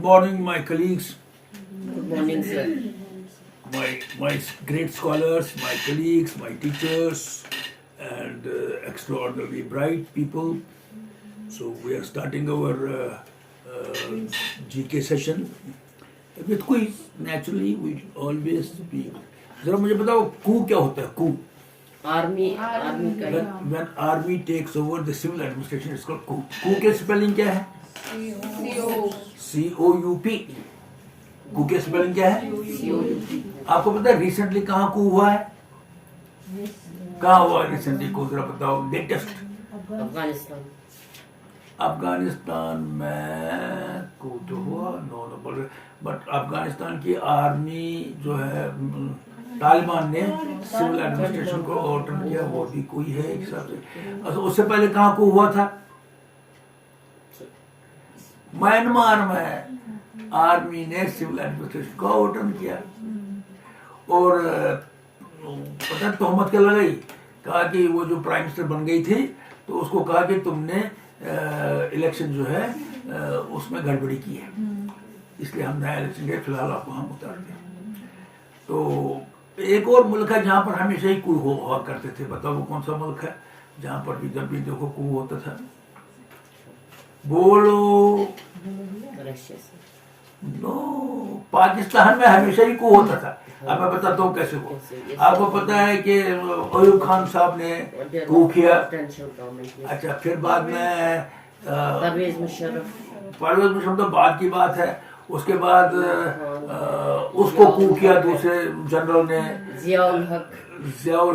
morning, my colleagues, Good morning, sir. my great scholars, my colleagues, my teachers, and extraordinarily bright people. So we are starting our GK session with quiz. Naturally, we always speak. जरा मुझे बताओ कू क्या होता है कू? Army का When army takes over the civil administration, it's called coup. Coup के spelling क्या है? COUP. कू के स्पेलिंग क्या है? आपको पता है रिसेंटली कहाँ कू हुआ है? कहाँ हुआ रिसेंटली को जरा बताओ लेटेस्ट? अफगानिस्तान अफगानिस्तान में कू तो हुआ नो बट अफगानिस्तान की आर्मी जो है तालिबान ने सिविल एडमिनिस्ट्रेशन को ओवरटर्न किया, वो भी कोई है एक हिसाब से। अच्छा, उससे पहले कहाँ को हुआ था? म्यांमार में आर्मी ने सिविल एडमिनिस्ट्रेशन को ओवरटर्न किया और पता तोहमत क्या लगाई, कहा कि वो जो प्राइम मिनिस्टर बन गई थी तो उसको कहा कि तुमने इलेक्शन जो है उसमें गड़बड़ी की है, इसलिए हम नया इलेक्शन के फिलहाल आपको हम उतार दें। तो एक और मुल्क है जहाँ पर हमेशा ही कू हुआ करते थे, बताओ वो कौन सा मुल्क है जहाँ पर भी जब भी देखो कू होता था? बोलो। रशिया से नो, पाकिस्तान में हमेशा ही कू होता था। अब मैं बताता हूँ कैसे हुआ। आपको पता है कि अयूब खान साहब ने कू किया, अच्छा, फिर बाद में परवेज मुशर्रफ तो बाद की बात है, उसके बाद उसको कू किया दूसरे जनरल ने, जियाउल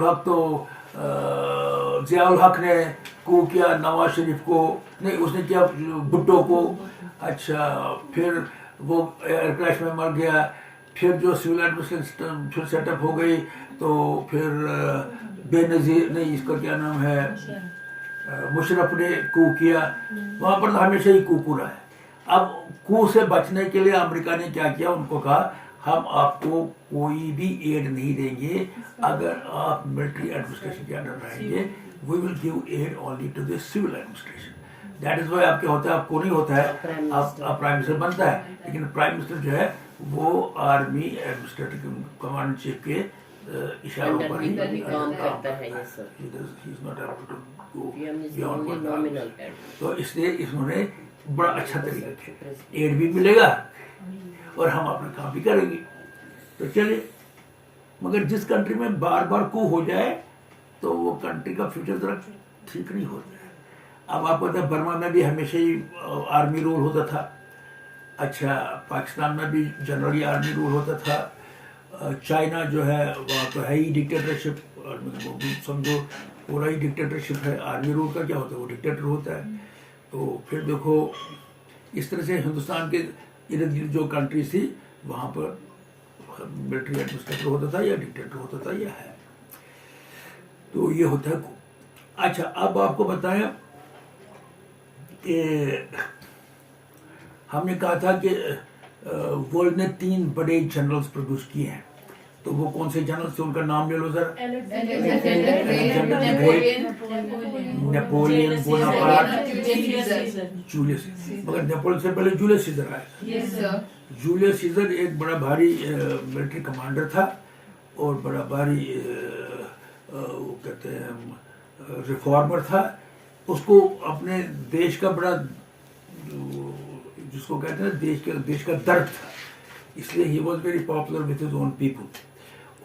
हक तो जियाउल हक ने कू किया नवाज शरीफ को, नहीं उसने किया भुट्टो को। अच्छा, फिर वो एयर क्रैश में मर गया, फिर जो सिविल एडमिनिस्ट्रेशन फिर सेटअप हो गई तो फिर बेनजीर नहीं, इसका क्या नाम है, मुशर्रफ ने कू किया। वहां पर तो हमेशा ही कू रहा है। अब कू से बचने के लिए अमेरिका ने क्या किया, उनको कहा हम आपको कोई भी एड नहीं देंगे अगर आप मिलिट्री एडमिनिस्ट्रेशन के अंडर रहेंगे, we will give aid only to the civil administration. That is why आपके होता है, आपको नहीं होता है, आप प्राइम मिनिस्टर बनता है, लेकिन प्राइम मिनिस्टर जो है वो आर्मी एडमिनिस्ट्रेटिव कमांड चीफ के इशारों पर ही काम करता है। तो इसलिए इन्होंने बड़ा अच्छा तरीका किया, एड भी मिलेगा और हम अपना काम भी करेंगे। तो चलिए, मगर जिस कंट्री में बार बार कू हो जाए तो वो कंट्री का फ्यूचर जरा ठीक नहीं होता है। अब आपको पता है बर्मा में भी हमेशा ही आर्मी रूल होता था। अच्छा, पाकिस्तान में भी जनरली आर्मी रूल होता था। चाइना जो है वहाँ तो है ही डिक्टेटरशिप, और वो भी समझो पूरा ही डिक्टेटरशिप है। आर्मी रूल का क्या होता है, वो डिक्टेटर होता है। तो फिर देखो इस तरह से हिंदुस्तान के इर्द गिर्द जो कंट्रीज थी वहाँ पर मिलिट्री एडमिनिस्ट्रेटर होता था या डिक्टेटर होता था या है। तो ये होता है। अच्छा, अब आपको बताएं कि हमने कहा था कि वर्ल्ड ने 3 बड़े जनरल्स प्रोड्यूस किए हैं, तो वो कौन से जनरल्स थे, उनका नाम ले लो जरा। नेपोलियन बोनापार्ट, जूलियस, मगर नेपोलियन से पहले जूलियस सीजर आया। जूलियस सीजर एक बड़ा भारी मिलिट्री कमांडर था और बड़ा भारी वो कहते हैं रिफॉर्मर था। उसको अपने देश का बड़ा जिसको कहते हैं देश का दर्द था, इसलिए he was very popular with his own people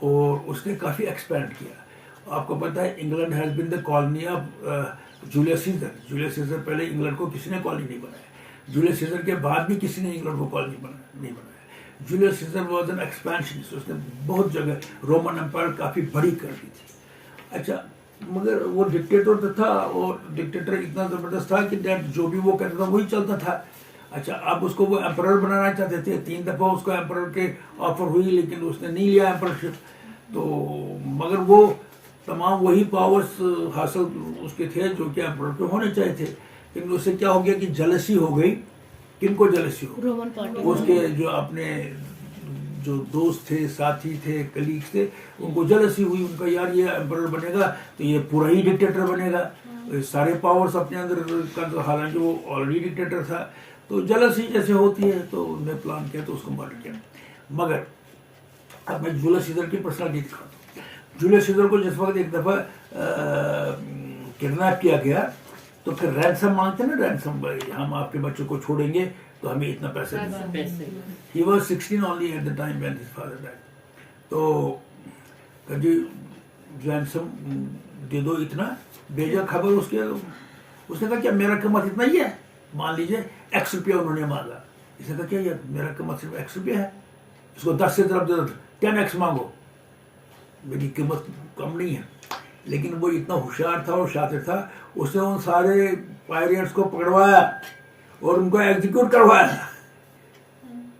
और उसने काफ़ी एक्सपेंड किया। आपको पता है England has been the colony of Julius Caesar. Julius Caesar पहले इंग्लैंड को किसी ने कॉलोनी नहीं बनाया, जूलियस सीजर के बाद भी किसी ने इंग्लैंड को कॉलोनी नहीं बनाया। Julius Caesar was an expansionist, उसने बहुत जगह रोमन एम्पायर काफ़ी बड़ी कर दी थी। अच्छा, मगर वो डिक्टेटर तो था और डिक्टेटर इतना ज़बरदस्त था कि जो भी वो कहता था वही चलता था। अच्छा, अब उसको वो एम्परर बनाना चाहते थे, 3 दफ़ा उसको एम्परर के ऑफर हुई लेकिन उसने नहीं लिया एम्परशिप। तो मगर वो तमाम वही पावर्स हासिल उसके थे जो कि एम्परर के होने चाहिए थे, लेकिन उससे क्या हो गया कि जेलसी हो गई। किनको जेलसी हो? Roman party. उसके जो अपने जो दोस्त थे, साथी थे, कलीग्स थे, उनको जेलसी हुई। उनका यार ये एम्परर बनेगा तो ये पूरा ही डिक्टेटर बनेगा, सारे पावर्स अपने अंदर कर, हालांकि वो ऑलरेडी डिक्टेटर था। तो जलसी जैसे होती है, तो उन्होंने प्लान किया तो उसको मर्डर किया। मगर अब मैं जूलियस सीजर की पर्सनालिटी दिखाता हूँ। जूलियस सीजर को जिस वक्त एक दफ़ा किडनैप किया गया तो फिर रैंसम मांगते ना, रैंसम, हम आपके बच्चों को छोड़ेंगे तो हमें इतना पैसा देना। पैसे He was 16 only at the time when his father died. तो कभी रैंसम दे दो इतना, भेजा खबर उसके, उसने कहा क्या मेरा कीमत इतना ही है, मान लीजिए एक्स रुपया उन्होंने मांगा। इसने कहा क्या यार मेरा कीमत सिर्फ एक्स रुपया है, इसको 10 से तरफ दे 10x मांगो, मेरी कीमत कम नहीं है। लेकिन वो इतना होशियार था और शातिर था, उसने उन सारे पायरेट्स को पकड़वाया और उनको एग्जीक्यूट करवाया।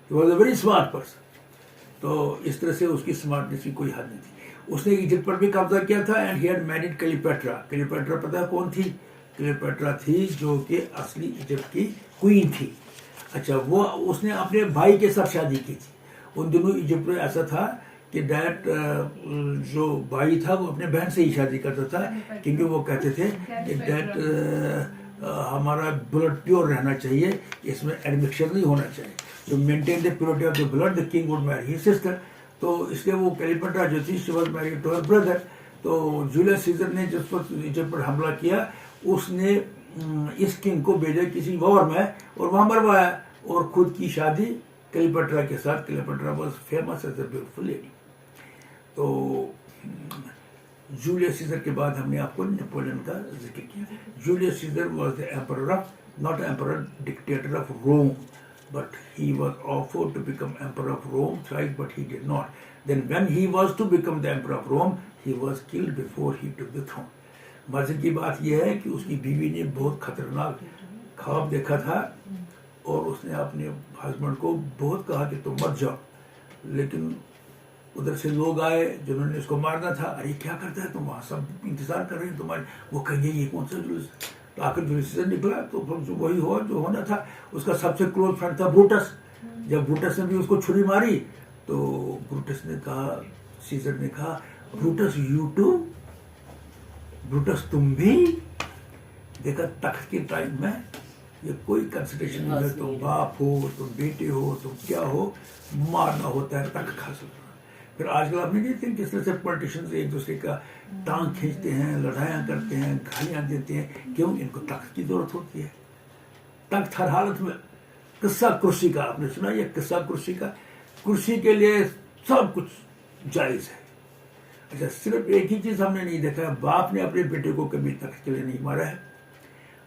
He was a very smart person. तो इस तरह से उसकी स्मार्टनेस की कोई हद नहीं थी। उसने इजिप्ट पर भी कब्जा किया था एंड ही हैड मैरिड क्लीयोपेट्रा। क्लीयोपेट्रा पता है कौन थी? क्लीयोपेट्रा थी जो कि असली इजिप्ट की क्वीन थी। अच्छा, वो उसने अपने भाई के साथ शादी की थी। उन दिनों इजिप्ट में ऐसा था कि डैड जो भाई था वो अपने बहन से ही शादी करता था, क्योंकि वो कहते थे कि डैड हमारा ब्लड प्योर रहना चाहिए, इसमें एडमिक्शन नहीं होना चाहिए। तो maintain the purity of the blood the king would marry his sister. तो इसलिए वो क्लीयोपेट्रा जो थी she was married to her brother. तो जूलियस सीजर ने जिस पर इजिप्ट पर हमला किया, उसने इस किंग को भेजा किसी वॉर में और वहां मरवाया और खुद की शादी क्लीयोपेट्रा के साथ। Cleopatra was famous as a beautiful lady. तो जूलियस सीजर के बाद हमने आपको नेपोलियन का जिक्र किया। Julius Caesar was the emperor of, not emperor, dictator of Rome, but he was offered to become emperor of Rome thrice, but he did not. Then when he was to become the emperor of Rome, he was killed before he took the throne. मजे की बात यह है कि उसकी बीवी ने बहुत खतरनाक ख्वाब देखा था और उसने अपने हस्बैंड को बहुत कहा कि तुम मत जाओ, लेकिन उधर से लोग आए जिन्होंने इसको मारना था। अरे क्या करता है, तुम वहाँ सब इंतजार कर रहे हैं तुम्हारे, वो कहेंगे ये कौन सा जुलूस। तो आखिर जूलियस सीजर निकला तो जो वही हुआ जो होना था। उसका सबसे क्लोज फ्रेंड था ब्रूटस। जब ब्रूटस ने भी उसको छुरी मारी तो ब्रूटस ने कहा, सीजर ने कहा, ब्रूटस यू टू, ब्रूटस तुम भी। देखा तख्त के टाइम में ये कोई कंसिडरेशन नहीं है, तुम बाप हो, तुम बेटे हो, तुम क्या हो, मारना होता है तख्त हासिल करना। फिर आजकल आपने देखते हैं किस तरह से पॉलिटिशियंस एक दूसरे का टांग खींचते हैं, लड़ाइयाँ करते हैं, गालियाँ देते हैं। क्यों? इनको तख्त की जरूरत होती है। तख्त हर हालत में। किस्सा कुर्सी का आपने सुना, ये किस्सा कुर्सी का, कुर्सी के लिए सब कुछ जायज़ है। अच्छा, सिर्फ एक ही चीज़ हमने नहीं देखा है, बाप ने अपने बेटे को कभी तख्त के लिए नहीं मारा है,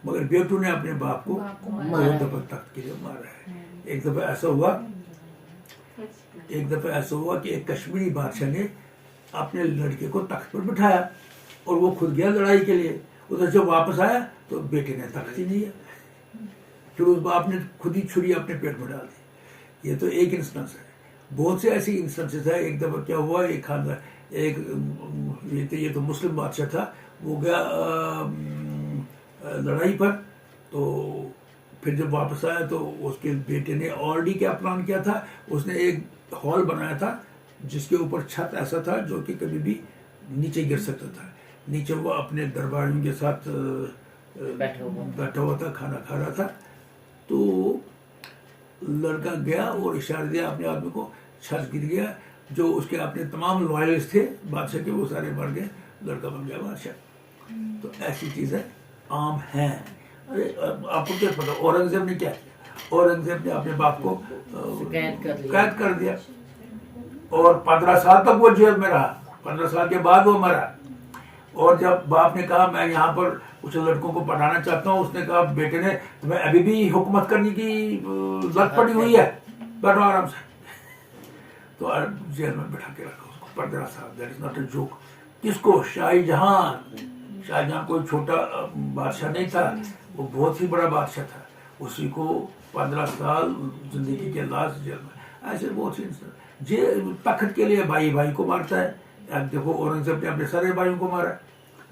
मगर बेटू ने अपने बाप को बहुत दफा तख्त के लिए मारा है। एक दफा ऐसा हुआ कि एक कश्मीरी बादशाह ने अपने लड़के को तख्त पर बिठाया और वो खुद गया लड़ाई के लिए। उधर जब वापस आया तो बेटे ने तख्त ही नहीं है, फिर उस बाप ने खुद ही छुरी अपने पेट में डाल दी। ये तो एक इंस्टेंस है, बहुत से ऐसी इंस्टेंसेस है। एक दफा क्या हुआ, एक खानदान, एक ये तो मुस्लिम बादशाह था, वो गया लड़ाई पर, तो फिर जब वापस आया तो उसके बेटे ने ऑलरेडी क्या प्लान किया था, उसने एक हॉल बनाया था जिसके ऊपर छत ऐसा था जो कि कभी भी नीचे गिर सकता था। नीचे वो अपने दरबारियों के साथ बैठा हुआ था, खाना खा रहा था। तो लड़का गया और इशारा दिया अपने आदमी को, छत गिर गया। जो उसके अपने तमाम लॉयलिस्ट थे बादशाह के, वो सारे मर गए, लड़का बन गया बादशाह। तो ऐसी चीज़ें आम हैं। अरे आपको क्या पता औरंगजेब ने क्या किया? औरंगजेब ने अपने बाप को कैद कर दिया और 15 साल तक वो जेल में रहा। 15 साल के बाद वो मरा। और जब बाप ने कहा मैं यहाँ पर कुछ लड़कों को पढ़ाना चाहता हूँ, उसने कहा बेटे ने तुम्हें अभी भी हुकूमत करने की लत पड़ी हुई है, बैठो आराम से। तो जेल में बैठा के रखा उसको 15 साल। That is not a joke. किसको? शाहजहां। शाहजहां कोई छोटा बादशाह नहीं था, वो बहुत ही बड़ा बादशाह था। उसी को 15 साल जिंदगी के लास्ट जेल में। ऐसे बहुत सी जे तख्त के लिए भाई भाई को मारता है। अब देखो औरंगजेब ने अपने सारे भाइयों को मारा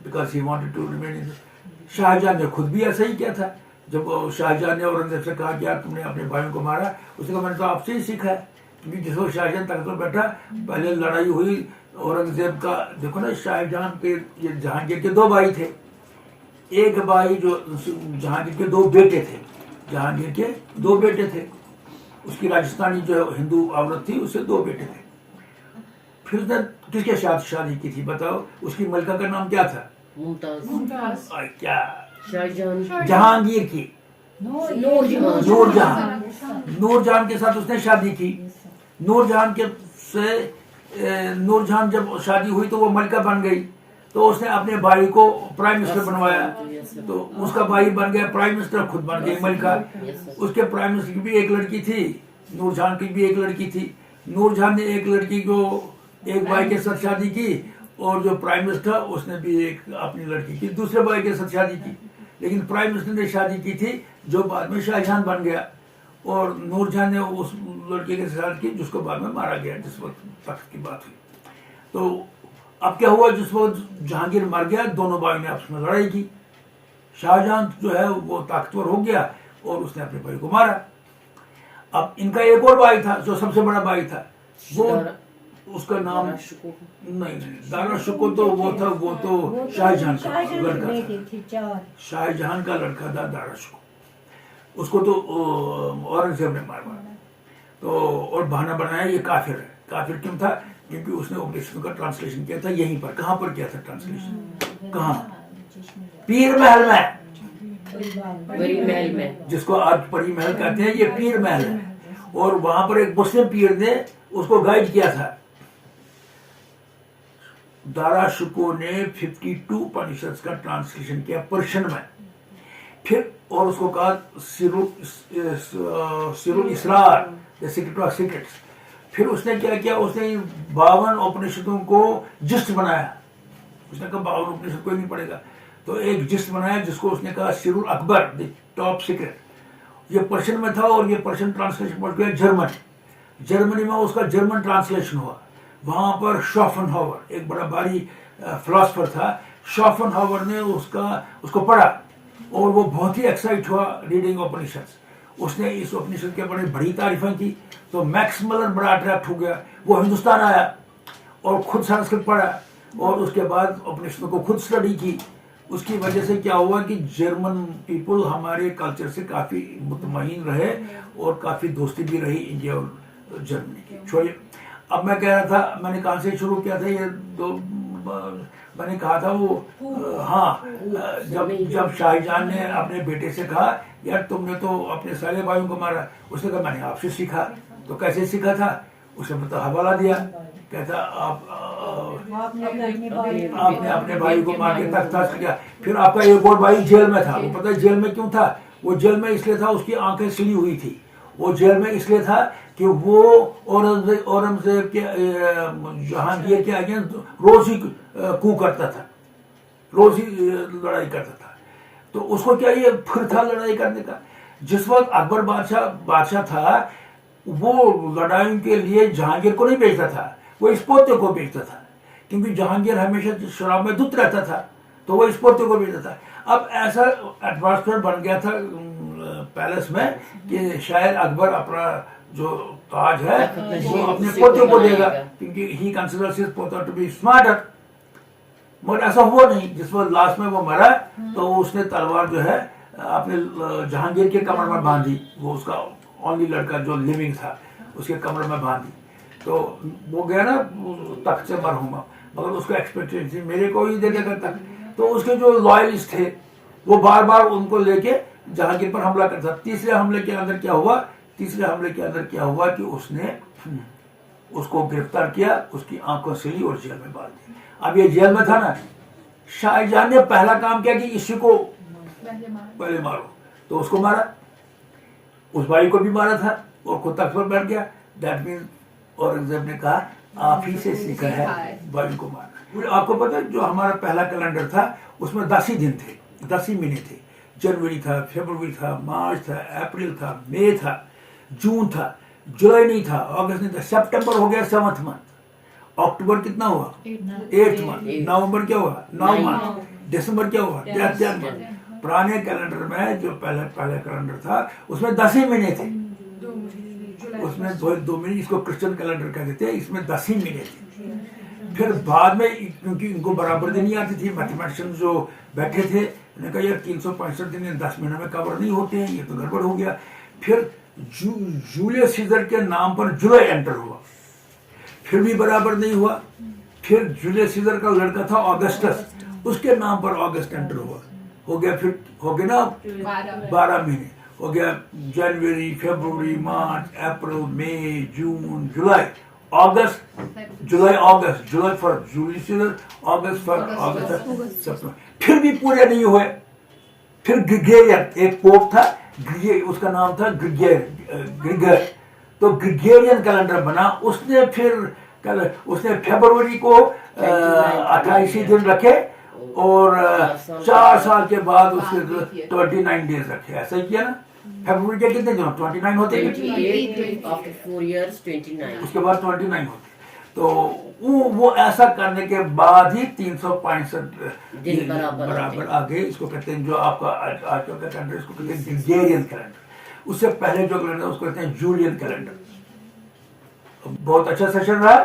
because he wanted to remain in. Shah Jahan ने खुद भी ऐसा ही किया था। जब शाहजहां ने औरंगजेब से कहा कि यार तुमने अपने भाइयों को मारा, उसने कहा मैंने तो आपसे ही सीखा है। क्योंकि जिस वक्त शाहजहां तख्त पर बैठा, पहले लड़ाई हुई औरंगजेब का। देखो ना, शाहजहां के ये जहांगीर के 2 भाई थे। एक भाई जो जहांगीर के 2 बेटे थे, जहांगीर के 2 बेटे थे, उसकी राजस्थानी जो हिंदू औरत थी उससे 2 बेटे थे। फिर उसने किसके साथ शादी की थी बताओ? उसकी मलका का नाम क्या था? मुमताज, और क्या? शाहजहां, जहांगीर की नूरजहां, नूरजहां के साथ उसने शादी की। नूरजहां के से नूरजहां जब शादी हुई तो वो मलका बन गई, तो उसने अपने भाई को प्राइम मिनिस्टर बनवाया, तो उसका भाई बन गया प्राइम मिनिस्टर, खुद बन गई मलका। उसके प्राइम मिनिस्टर की भी एक लड़की थी, नूरजहां की भी एक लड़की थी। नूरजहां ने एक लड़की को एक भाई के साथ शादी की, और जो प्राइम मिनिस्टर उसने भी एक अपनी लड़की की दूसरे भाई के साथ शादी की। लेकिन प्राइम मिनिस्टर ने शादी की थी जो बाद में शाहजहां बन गया, और नूरजहां ने उस लड़के के साथ की जिसको बाद में मारा गया जिस वक्त तख्त की बात हुई। तो अब क्या हुआ, जिस वक्त जहांगीर मर गया दोनों भाई ने आपस में लड़ाई की। शाहजहां जो है वो ताकतवर हो गया और उसने अपने भाई को मारा। अब इनका एक और भाई था जो सबसे बड़ा भाई था, वो उसका नाम नहीं, दारा शुको तो वो था, वो तो शाहजहां का लड़का था, शाहजहां का लड़का था दारा शुको। उसको तो औरंगजेब ने मारा। तो और बहाना बनाया ये काफिर है। काफिर क्यों था? क्योंकि उसने उपनिषदों का ट्रांसलेशन किया था यहीं पर। कहाँ पर किया था ट्रांसलेशन? कहाँ? पीर महल में, परी महल में, जिसको आज परी महल कहते हैं, ये पीर महल है। और वहां पर एक मुस्लिम पीर ने उसको गाइड किया था। दारा शुको ने 52 उपनिषद का ट्रांसलेशन किया पर्शियन में। फिर और उसको कहा सिरुल इसरार, द सीक्रेट ऑफ सीक्रेट्स। फिर उसने क्या किया, उसने 52 उपनिषदों को जिस्ट बनाया। उसने कहा 52 उपनिषद कोई नहीं पड़ेगा, तो एक जिस्ट बनाया जिसको उसने कहा सिरुल अकबर, द टॉप सीक्रेट। ये पर्शियन में था और ये पर्शियन ट्रांसलेशन पड़ गया जर्मनी में उसका जर्मन ट्रांसलेशन हुआ। वहां पर शोपेनहावर एक बड़ा भारी फिलोसफर था, शोपेनहावर ने उसको पढ़ा और वो बहुत ही एक्साइट हुआ रीडिंग उपनिषद। उसने इस उपनिषद के बड़े बड़ी तारीफें की, तो मैक्स मलर बड़ा अट्रैक्ट हो गया। वो हिंदुस्तान आया और खुद संस्कृत पढ़ा और उसके बाद उपनिषदों को खुद स्टडी की। उसकी वजह से क्या हुआ कि जर्मन पीपल हमारे कल्चर से काफ़ी मुतमईन रहे और काफ़ी दोस्ती भी रही इंडिया और जर्मनी की। छोड़िए, अब मैं कह रहा था, मैंने कहाँ से शुरू किया था ये मैंने कहा था वो हाँ, जब शाहजहां ने अपने बेटे से कहा यार तुमने तो अपने सारे भाइयों को मारा, उसने कहा मैंने आपसे सीखा। तो कैसे सीखा था? उसने मतलब हवाला दिया, कहता आपने अपने भाई को मार के तख्त किया। फिर आपका एक और भाई जेल में था। वो पता है जेल में क्यों था? वो जेल में इसलिए था उसकी आंखें सिली हुई थी। वो जेल में इसलिए था कि वो औरंगजेब के जहांगीर के अगेंस्ट रोज ही कू करता था, रोज ही लड़ाई करता था। तो उसको क्या ये फिर था लड़ाई करने का? जिस वक्त अकबर बादशाह था वो लड़ाई के लिए जहांगीर को नहीं भेजता था, वो इस पोते को भेजता था, क्योंकि जहांगीर हमेशा शराब में धुत रहता था, तो वो इस पोते को भेजता था। अब ऐसा एटमॉस्फेयर बन गया था पैलेस में कि शायद अकबर अपना जो ताज है वो अपने पोते को देगा, क्योंकि ही कंसीडर्स हिज पोता टू बी स्मार्टर। मगर ऐसा हुआ नहीं। जिस वक्त लास्ट में वो मरा तो उसने तलवार जो है अपने जहांगीर के कमर में बांधी। वो उसका ओनली लड़का जो लिविंग था उसके कमर में बांधी। तो वो गया ना तख्त से मरहुमा, मगर उसको एक्सपेक्टेशन थी मेरे को ही दे देगा तख्त। तो उसके जो लॉयलिस्ट थे वो बार बार उनको लेके जहांगीर पर हमला करता। तीसरे हमले के अंदर क्या हुआ कि उसने उसको गिरफ्तार किया, उसकी आंखों सिली और जेल में डाल दिया। अब ये जेल में था ना, शाहजहां ने पहला काम किया कि इसी को पहले मारो, तो उसको मारा, उस भाई को भी मारा था और खुद तख्त पर बैठ गया। दैट मीन औरंगजेब ने कहा आप ही से सीखा है भाई को मारना। आपको पता है जो हमारा पहला कैलेंडर था उसमें 10 ही दिन थे, 10 ही महीने थे। जनवरी था, फरवरी था, मार्च था, अप्रैल था, मई था, जून था, जुलाई नहीं था, अगस्त नहीं था, सितंबर हो गया 7th मंथ, अक्टूबर कितना हुआ 8th मंथ, नवंबर क्या हुआ 9 मंथ, दिसंबर क्या हुआ 10 मंथ। पुराने कैलेंडर में जो पहला कैलेंडर था उसमें 10 ही महीने थे, उसमें 2 महीने, इसको क्रिश्चियन कैलेंडर कहते थे, इसमें 10 ही महीने थे। फिर बाद में क्योंकि इनको बराबरी नहीं आती थी, मैथमेटिशियन जो बैठे थे मैंने कहा यार 365 दिन इन 10 महीनों में कवर नहीं होते हैं, ये तो गड़बड़ हो गया। फिर जूलियस सीजर के नाम पर जुलाई एंटर हुआ, फिर भी बराबर नहीं हुआ। फिर जूलियस सीजर का लड़का था ऑगस्टस, उसके नाम पर ऑगस्ट एंटर हुआ, हो गया। फिर हो गया ना 12 महीने, हो गया जनवरी, फरवरी, मार्च, अप्रैल, मई, जून, जुलाई, अगस्त, जुलाई, अगस्त, जुलाई फॉर जूलियस सीजर, अगस्त फॉर अगस्त, सितंबर। फिर भी पूरे नहीं हुए। फिर ग्रिगोरियन, एक पोप था, उसका नाम था ग्रिगर, तो ग्रिगोरियन कैलेंडर बना। उसने फिर उसने फरवरी को 28 दिन रखे और 4 साल के बाद उसके 29 डेज रखे। ऐसा ही किया ना। फरवरी के कितने दिन 29 होते हैं, 28 after 4 years 29. उसके बाद 29 होते। तो वो ऐसा करने के बाद ही 365 दिन बराबर आ गए। इसको कहते हैं, जो आपका आजकल का कैलेंडर, इसको कहते हैं ग्रिगोरियन कैलेंडर। उससे पहले जो कैलेंडर उसको कहते हैं जूलियन कैलेंडर। बहुत अच्छा सेशन रहा,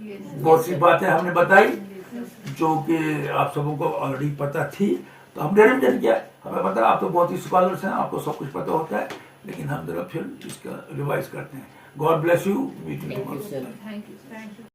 बहुत सी बातें हमने बताई जो कि आप सबों को ऑलरेडी पता थी, तो हमने रिवीजन किया। हमें पता, आप तो बहुत ही स्कॉलर्स हैं, आपको सब कुछ पता होता है, लेकिन हम जरा फिर इसका रिवाइज करते हैं। God bless you. Thank you, sir. Thank you.